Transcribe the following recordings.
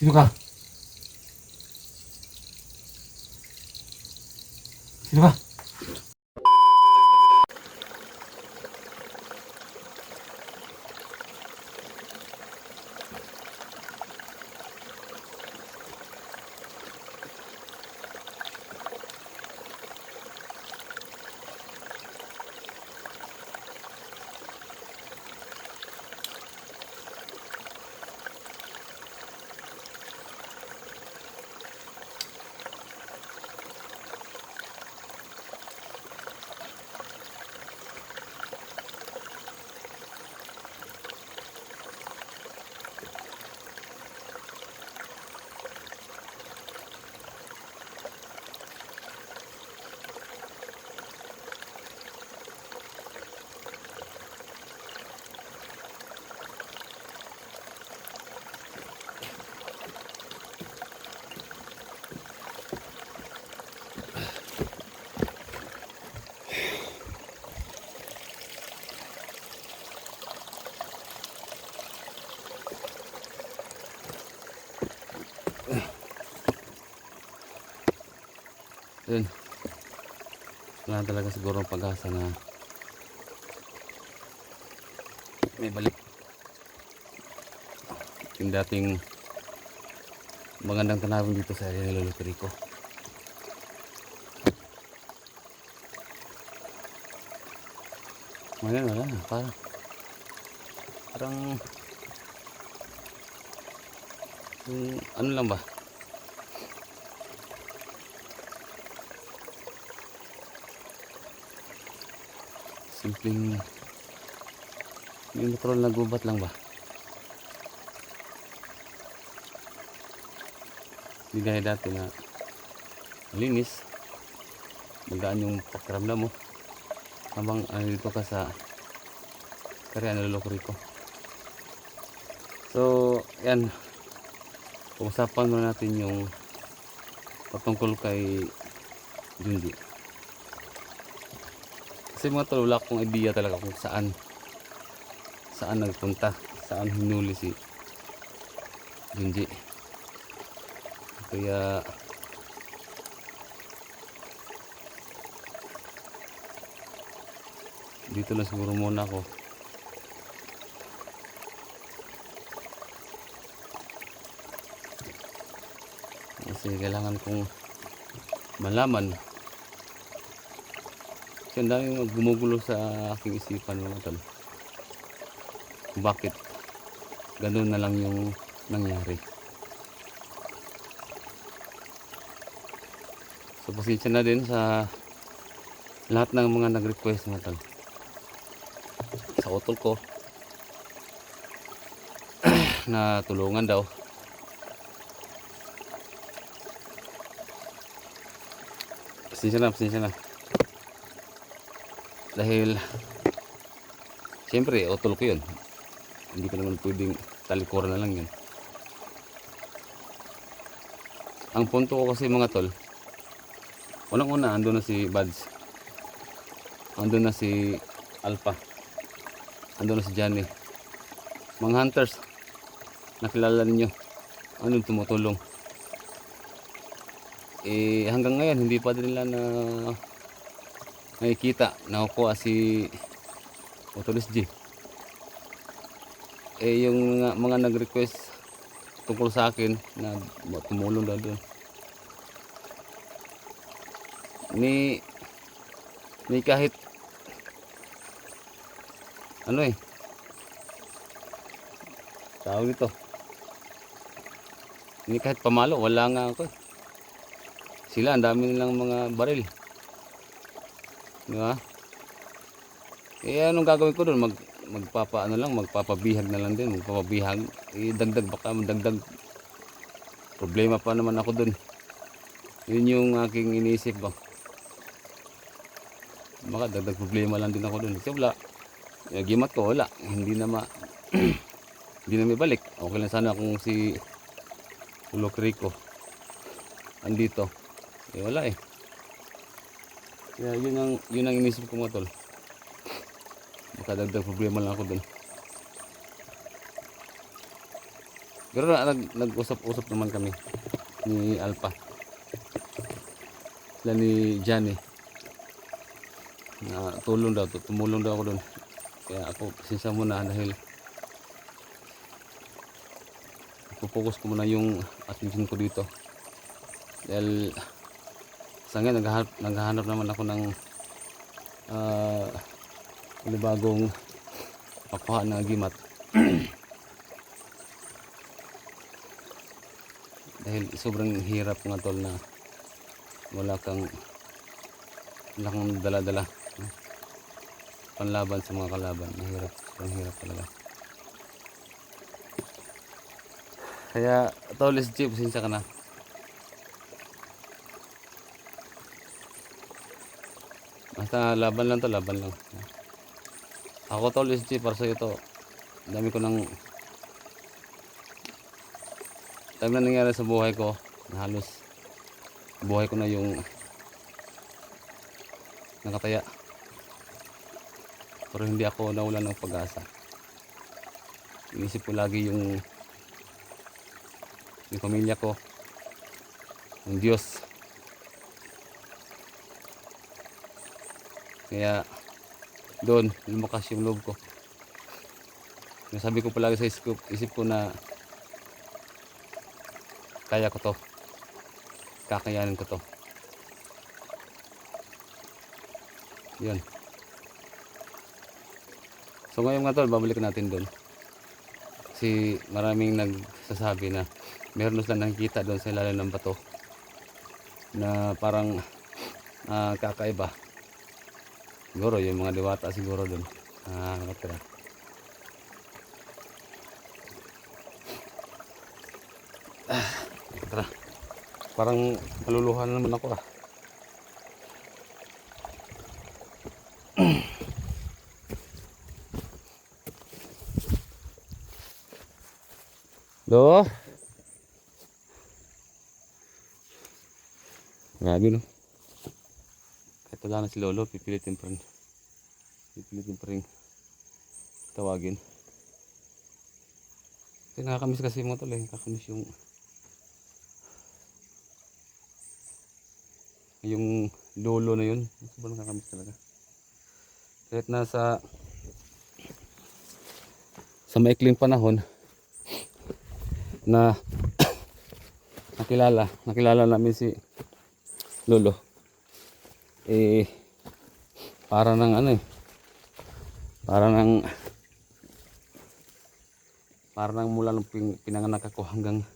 Sino ka? Sino ka? Yun, wala talaga siguro ang pag-asa na may balik yung dating magandang tanawin dito sa area ng Lolo Rico. Ngayon wala na, parang yung ano lang ba, simpleng yung natural na gubat lang ba, hindi gaya dati na malinis, magaan yung pakiramdam mo habang dito ka sa karya ng Lolo Rico. So yan, pag-usapan muna natin yung patungkol kay Junji. Kasi mga tol, wala akong idea talaga kung saan nagpunta, saan hinuli si Junji. Kaya dito lang siguro muna ako. Kasi kailangan kong malaman. Kasi ang daming gumugulo sa aking isipan mga tol. Bakit ganun na lang yung nangyari. So pasensya na din sa lahat ng mga nag-request mga tol. Sa utol ko na tulungan daw. Pasensya na. Dahil siyempre utol ko yun. Hindi ko naman pwedeng talikuran na lang yun. Ang punto ko kasi mga tol, unang-una andun na si Buds, andun na si Alpha, andun na si Johnny, mga hunters nakilala ninyo, anong tumutulong. Hanggang ngayon hindi pa din nila na nakikita nakukuha si Otolis G. Yung mga nag-request tungkol sa akin na tumulong daw doon, ni kahit ano tawag dito, ni kahit pamalo wala nga ako. Sila ang dami nilang mga baril, di ba? Anong gagawin ko doon? Magpapabihag na lang din, magpapabihag, dagdag, baka dagdag problema pa naman ako doon. Yun yung aking iniisip ko, baka dagdag problema lang din ako doon. Kasi wala, gimat ko wala, hindi na hindi na may balik. Okay lang sana kung si Lolo Rico andito, wala kaya yun ang iniisip ko mga tol. Baka dagdag problema lang ako dun. Pero nag-usap-usap naman kami ni Alpha. Sila ni Johnny. Na tulong daw, tumulong daw ako doon. Kaya ako pasensya muna dahil ipopokus ko muna yung attention ko dito. Dahil sa ngayon naghahanap naman ako ng bagong pakuha na agimat. Dahil sobrang hirap nga tol na wala kang dala-dala panlaban sa mga kalaban. Mahirap, sobrang hirap talaga. Kaya tol SG, pasensya ka na. Basta laban lang to, laban lang. Ako tol SG, para sa iyo to. Dami ko ng na nangyari sa buhay ko na halos buhay ko na yung nakataya, pero hindi ako nawalan ng pag-asa. Inisip ko lagi yung pamilya ko, yung Diyos. Kaya doon lumakas yung loob ko. Sabi ko palagi sa isip ko na kaya ko to, kakayanin ko to. Yun. So ngayon nga tol, babalik natin doon. Kasi maraming nagsasabi na meron sila nakikita doon sa ilalim ng bato na parang kakaiba. Siguro yung mga diwata siguro doon nakatira. Tara, parang maluluhan naman ako . Do. Grabe no. Kahit wala na si Lolo, pipilitin pa rin tawagin. Kasi nakakamiss kasi mo tol eh. Nakakamiss yung lolo na yun. Sobrang nakakamiss talaga. Kahit nasa sa maikling panahon na nakilala namin si Lolo, eh para ng mula nung pinanganak ako hanggang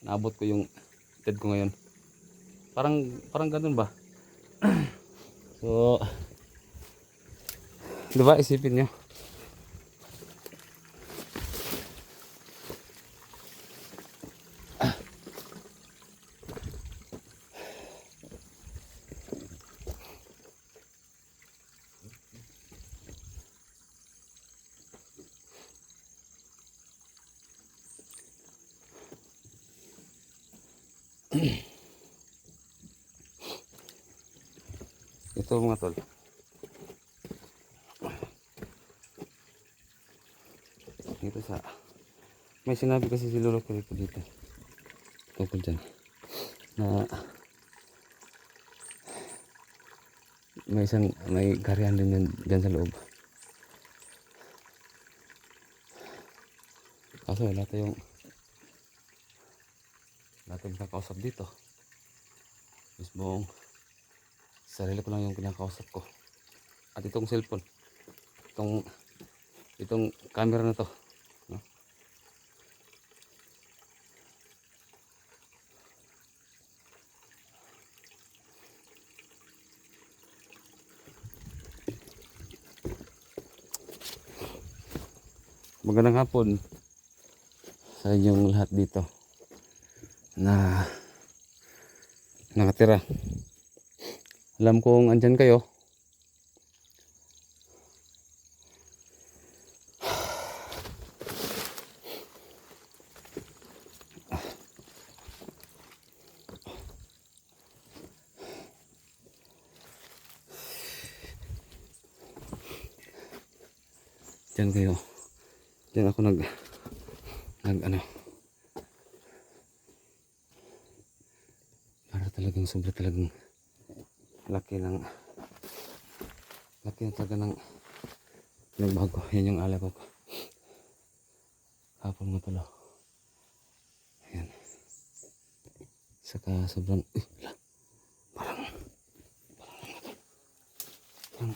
naabot ko yung edad ko ngayon, parang ganun ba. So diba, isipin nyo, ito mga tol, dito sa may sinabi kasi si Lolo ko dito tungkol dyan na may garihan din yan dyan sa loob. Kaso wala tayong kinakausap dito. Mismong sarili ko lang yung kinakausap ko. At itong cellphone, itong camera na to, no? Magandang hapon sa inyong lahat dito na nakatira. Alam kong andyan kayo. Diyan kayo. Diyan ako nag ano, para talagang sobra talagang laki ng talaga ng nagbago. Yan yung alay ko hapon mo tulo. Ayan, saka sobrang wala, parang parang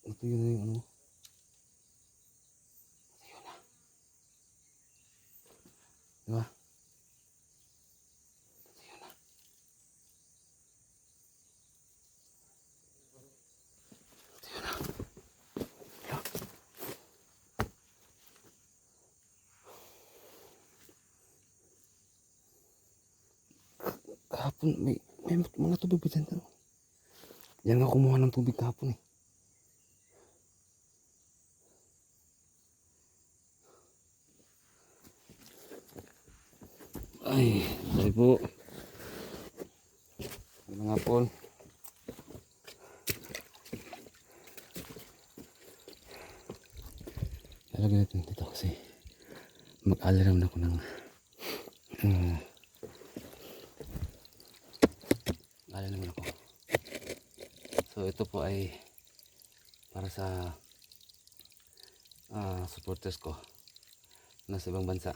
natuyo na yung ano, natuyo na, diba? Kahapon may mga tubig pa dyan. Yan nga kumuha ng tubig kahapon eh. Ay, sorry po. Mga hapon. Lalagyan natin dito kasi mag-alaram na ako ng alala naman ako. So ito po ay para sa supporters ko nasa ibang bansa.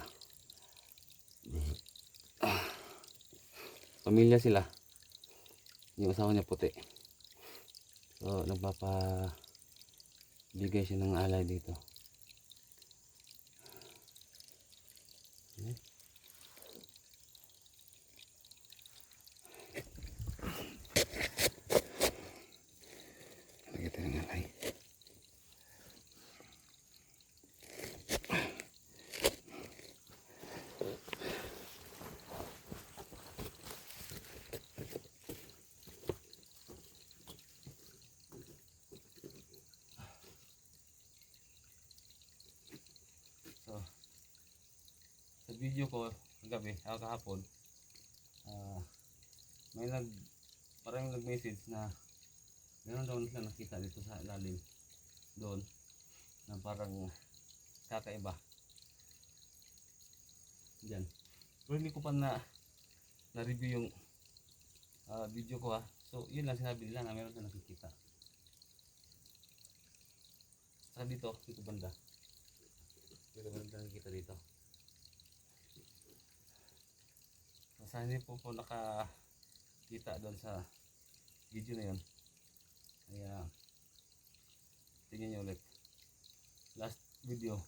Pamilya sila. Yung asawa niya puti. So nagpapabigay siya ng alay dito. Lagyan tayo ng alay. So, sa video ko kagabi, kahapon, may parang nag-message na meron daw sila nakita dito sa ilalim doon na parang kakaiba dyan. Pero hindi ko pa na-review yung video ko ha. So yun lang sinabi nila na meron na nakikita. Saka dito banda. Dito banda nakikita dito. Sana hindi po nakakita doon sa video na yun. Kaya tingnan nyo ulit. Last video.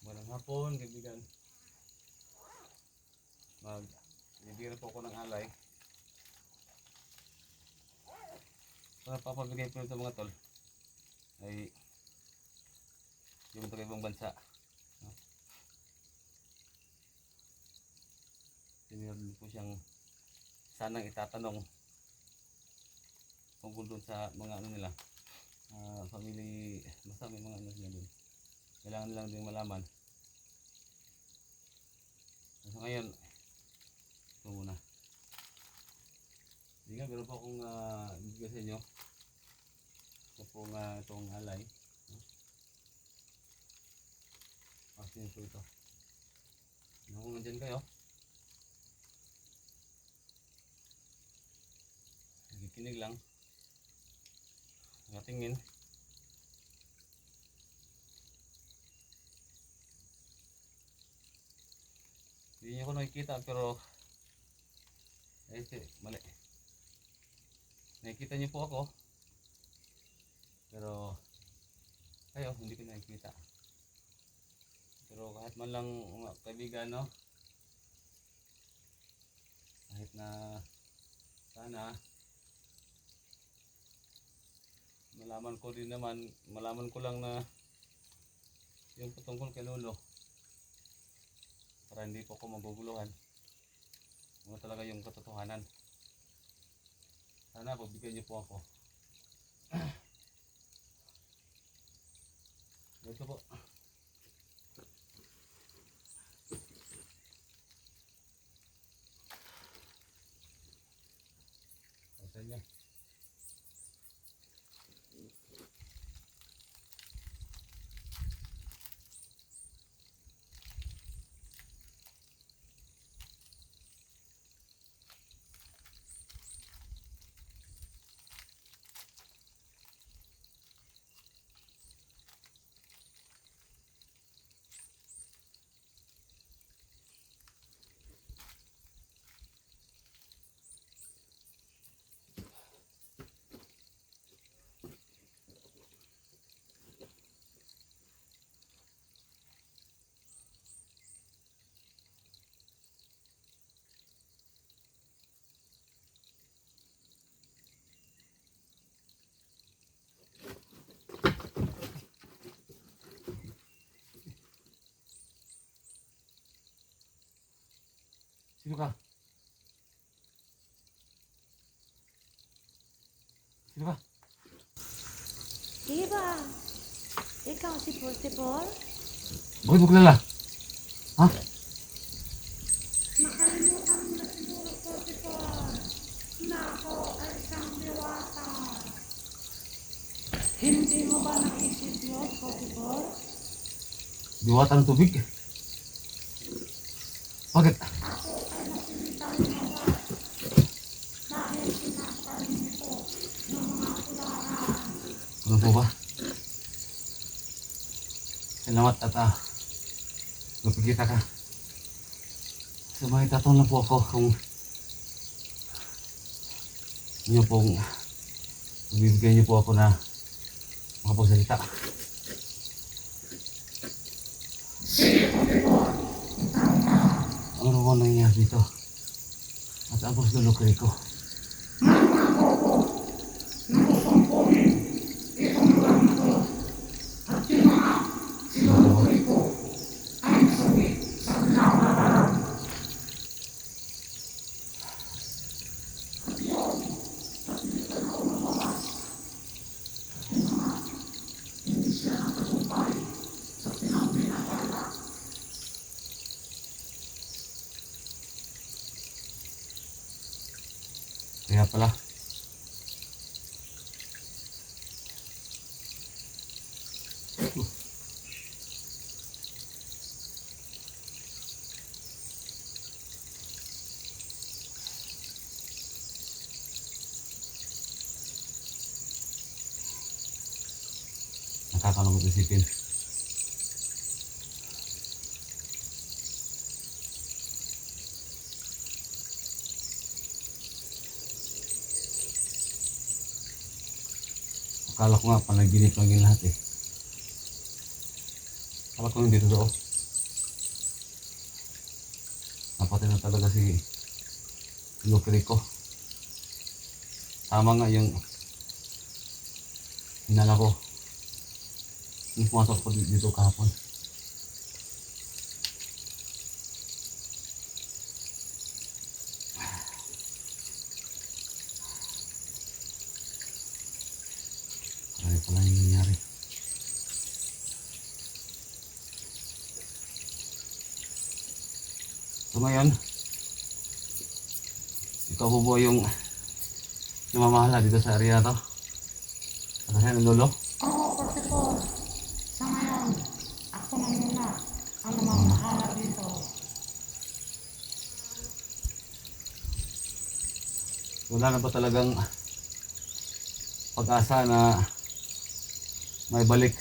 Walang hapon, kaibigan. Bibigyan po ako ng alay. So napapabigay ko ito mga tol ay yung taga ibang bansa. Meron po siyang sanang itatanong tungkol doon sa mga ano nila, family, basta may mga ano sila doon. Kailangan nilang din malaman. So ngayon, ito muna. Hindi nga, meron pa akong bibigyan sa inyo. Ito po itong alay. Pasin po ito. Ano kung nandyan kayo? Nakikinig lang. Nakatingin. Hindi niyo ako nakikita pero mali. Nakikita niyo po ako. Pero kayo hindi ko nakikita. Pero kahit man lang mga kaibigan, no? Kahit na sana malaman ko lang na yung patungkol kay Lolo para hindi po ako maguguluhan. Ano talaga yung katotohanan. Sana pagbigyan niyo po ako. Ito po. Sa inyo. Sino ka? Sino ka? Diba? Ikaw si Portibor? Bakit mo kilala? Ha? Nakalimutan mo na siguro, Portibor, na ako ay isang diwata. Hindi mo ba naisip yun, Portibor? Diwata ng tubig. Bakit? Ako ay nasilitan mo ba dahil sinaktan nito ng mga kulaan. Ano po ba? Salamat at napagkita ka. So may tatanong lang po ako kung inyo pong bibigyan niyo po ako na makapagsalita. Ano ba nangyayari dito? At ang lulukri ko. Kaya pala. Nakakalungkot isipin. Akala ko nga panaginip lang yung lahat eh. Akala ko hindi totoo. Napatay na talaga si Lukrico. Tama nga yung hinala ko. Yung pumasok ko dito kahapon. Kaya pala yung nangyari. So ngayon, ikaw po po yung namamahala dito sa area to. Sa kasi ng lolo. Oo, Portibor. Sa ngayon, ako na muna ang namamahala dito. Wala na ba talagang pag-asa na may balik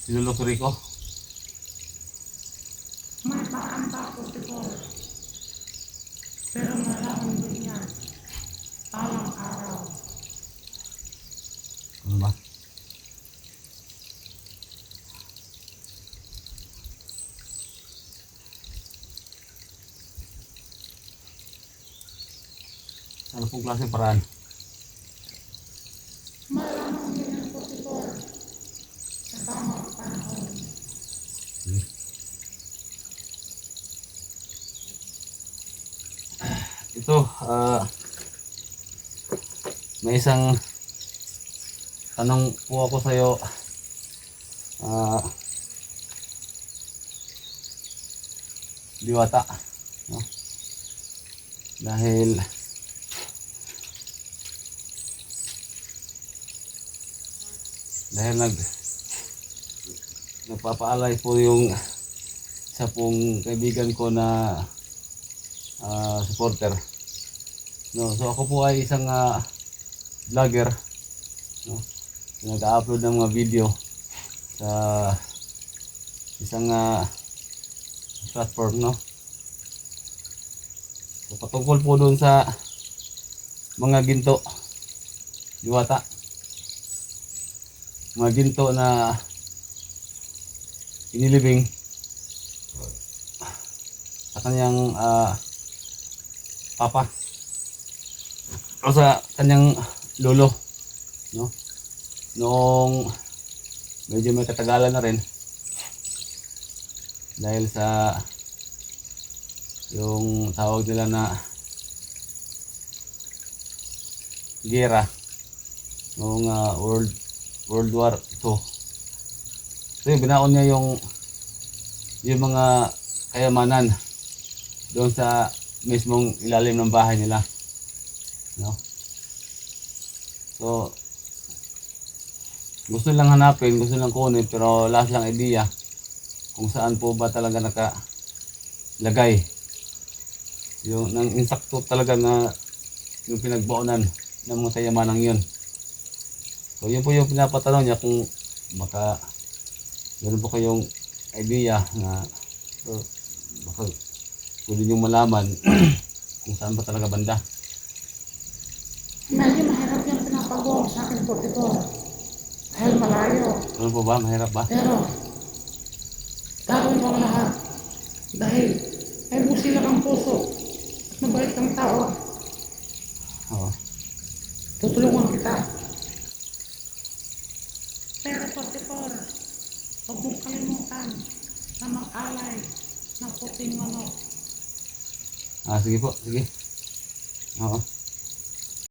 si Lolo Rico? May paraan ba, Portibor? Pero maraming din yan. Palang araw. Ano ba? Ano pong klaseng paraan? Malamang din ang Portibor sa tamang panahon. Ito, may isang tanong po ako sa'yo. Diwata. No? Dahil nagpapaalay po yung isa pong kaibigan ko na supporter. No, so ako po ay isang vlogger, no? Nag-upload ng mga video sa isang platform, no? So patungkol po doon sa mga ginto, diwata. Mga ginto na inilibing sa kanyang papa o sa kanyang lolo, no? Noong medyo may katagalan na rin, Dahil sa yung tawag nila na gera noong World War II. So yung binaon niya yung mga kayamanan doon sa mismong ilalim ng bahay nila. No? So, gusto lang hanapin, gusto lang kunin, pero wala silang idea kung saan po ba talaga nakalagay. Yung nang insakto talaga na yung pinagbaonan ng mga kayamanang yun. So, yun po yung pinapatanong niya kung baka meron po kayong idea na so, baka pwede niyong malaman kung saan ba talaga banda. Medyo mahirap yung pinapagawa sa akin 44. Dahil malayo. Ano po ba? Mahirap ba? Pero, gagawin ko ang lahat. Dahil, may busilak ang puso. At mabait ang tao. Oo. Tutulungan kita. Pero 44, huwag mong kalimutan na mag-alay ng puting manok. Sige po, sige. Oo.